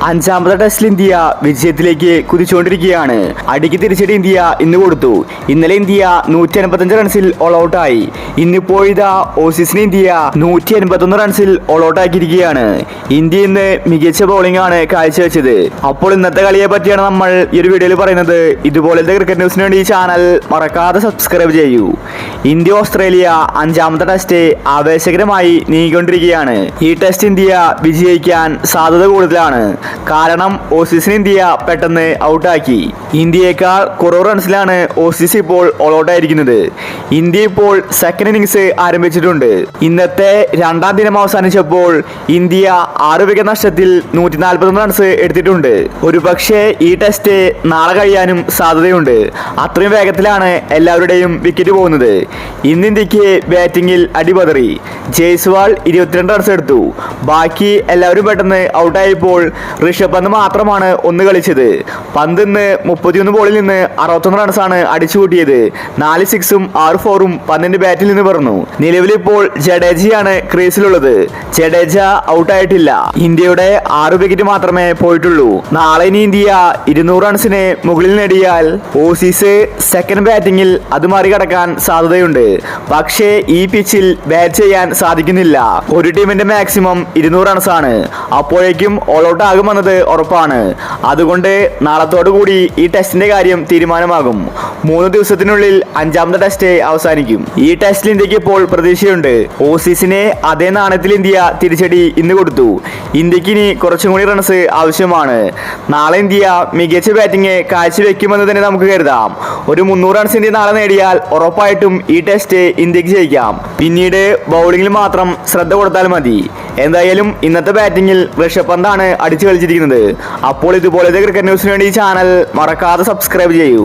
അഞ്ചാമത്തെ ടെസ്റ്റിൽ ഇന്ത്യ വിജയത്തിലേക്ക് കുതിച്ചുകൊണ്ടിരിക്കുകയാണ്. അടിക്ക് തിരിച്ചടി ഇന്ത്യ ഇന്ന് കൊടുത്തു. ഇന്നലെ ഇന്ത്യ 155 റൺസിൽ ഓൾ ഔട്ടായി. ഇന്നിപ്പോൾ ഇതാ ഓസീസിന് ഇന്ത്യ 181 റൺസിൽ ഓൾ ഔട്ട് ആക്കിയിരിക്കുകയാണ്. ഇന്ത്യ ഇന്ന് മികച്ച ബൗളിംഗ് ആണ് കാഴ്ചവെച്ചത്. അപ്പോൾ ഇന്നത്തെ കളിയെ പറ്റിയാണ് നമ്മൾ ഈ ഒരു വീഡിയോയിൽ പറയുന്നത്. ഇതുപോലത്തെ ക്രിക്കറ്റ് ന്യൂസിന് വേണ്ടി ഈ ചാനൽ മറക്കാതെ സബ്സ്ക്രൈബ് ചെയ്യൂ. ഇന്ത്യ ഓസ്ട്രേലിയ അഞ്ചാമത്തെ ടെസ്റ്റ് ആവേശകരമായി നീങ്ങിക്കൊണ്ടിരിക്കുകയാണ്. ഈ ടെസ്റ്റ് ഇന്ത്യ വിജയിക്കാൻ സാധ്യത കൂടുതലാണ്. കാരണം ഓസീസിന് ഇന്ത്യ പെട്ടെന്ന് ഔട്ടാക്കി. ഇന്ത്യയേക്കാൾ കുറവ് റൺസിലാണ് ഓസീസ് ഇപ്പോൾ ഓൾ ഔട്ട് ആയിരിക്കുന്നത്. ഇന്ത്യ ഇപ്പോൾ സെക്കൻഡ് ഇന്നിംഗ്സ് ആരംഭിച്ചിട്ടുണ്ട്. ഇന്നത്തെ രണ്ടാം ദിനം അവസാനിച്ചപ്പോൾ ഇന്ത്യ 6 വിക്കറ്റ് നഷ്ടത്തിൽ 141 റൺസ് എടുത്തിട്ടുണ്ട്. ഒരുപക്ഷെ ഈ ടെസ്റ്റ് നാളെ കഴിയാനും സാധ്യതയുണ്ട്. അത്രയും വേഗത്തിലാണ് എല്ലാവരുടെയും വിക്കറ്റ് പോകുന്നത്. ഇന്ന് ഇന്ത്യക്ക് ബാറ്റിംഗിൽ അടിപതറി. ജയ്സ്വാൾ 22 റൺസ് എടുത്തു. ബാക്കി എല്ലാവരും പെട്ടെന്ന് ഔട്ടായപ്പോൾ ഋഷഭ് പന്ത് മാത്രമാണ് ഒന്ന് കളിച്ചത്. പന്ത് ഇന്ന് 31 ബോളിൽ നിന്ന് 61 റൺസാണ് അടിച്ചു കൂട്ടിയത്. 4 സിക്സും 6 ഫോറും പന്തിന്റെ ബാറ്റിൽ നിന്ന് പറഞ്ഞു. നിലവിലിപ്പോൾ ജഡേജയാണ് ക്രീസിലുള്ളത്. ജഡേജ ഔട്ടായിട്ടില്ല. ഇന്ത്യയുടെ 6 വിക്കറ്റ് മാത്രമേ പോയിട്ടുള്ളൂ. നാളെ ഇനി ഇന്ത്യ 200 റൺസിന് മുകളിൽ നേടിയാൽ ഓസീസ് സെക്കൻഡ് ബാറ്റിംഗിൽ അത് മറികടക്കാൻ സാധ്യതയുണ്ട്. പക്ഷേ ഈ പിച്ചിൽ ബാറ്റ് ചെയ്യാൻ സാധിക്കുന്നില്ല. ഒരു ടീമിന്റെ മാക്സിമം 200 റൺസാണ്. അപ്പോഴേക്കും ഓൾ ഔട്ട് ആകുമെന്നത് ഉറപ്പാണ്. അതുകൊണ്ട് നാളത്തോടു കൂടി ഈ ടെസ്റ്റിന്റെ കാര്യം തീരുമാനമാകും. 3 ദിവസത്തിനുള്ളിൽ അഞ്ചാമത്തെ ടെസ്റ്റ് അവസാനിക്കും. ഈ ടെസ്റ്റിൽ ഇന്ത്യക്ക് ഇപ്പോൾ പ്രതീക്ഷയുണ്ട്. ഓസീസിനെ അതേ നാണയത്തിൽ ഇന്ത്യ തിരിച്ചടി ഇന്ന് കൊടുത്തു. ഇന്ത്യക്ക് ഇനി കുറച്ചും കൂടി റൺസ് ആവശ്യമാണ്. നാളെ ഇന്ത്യ മികച്ച ബാറ്റിംഗ് കാഴ്ചവെക്കുമെന്ന് തന്നെ നമുക്ക് കരുതാം. ഒരു 300 റൺസ് ഇന്ത്യ നാളെ നേടിയാൽ ഉറപ്പായിട്ടും ഈ ടെസ്റ്റ് ഇന്ത്യക്ക് ജയിക്കാം. പിന്നീട് ബൗളിംഗിൽ മാത്രം ശ്രദ്ധ കൊടുത്താൽ മതി. എന്തായാലും ഇന്നത്തെ ബാറ്റിംഗിൽ ഋഷഭ് പന്താണ് അടിച്ചു കളിച്ചിരിക്കുന്നത്. അപ്പോൾ ഇതുപോലത്തെ ക്രിക്കറ്റ് ന്യൂസിന് വേണ്ടി ഈ ചാനൽ മറക്കാതെ സബ്സ്ക്രൈബ് ചെയ്യൂ.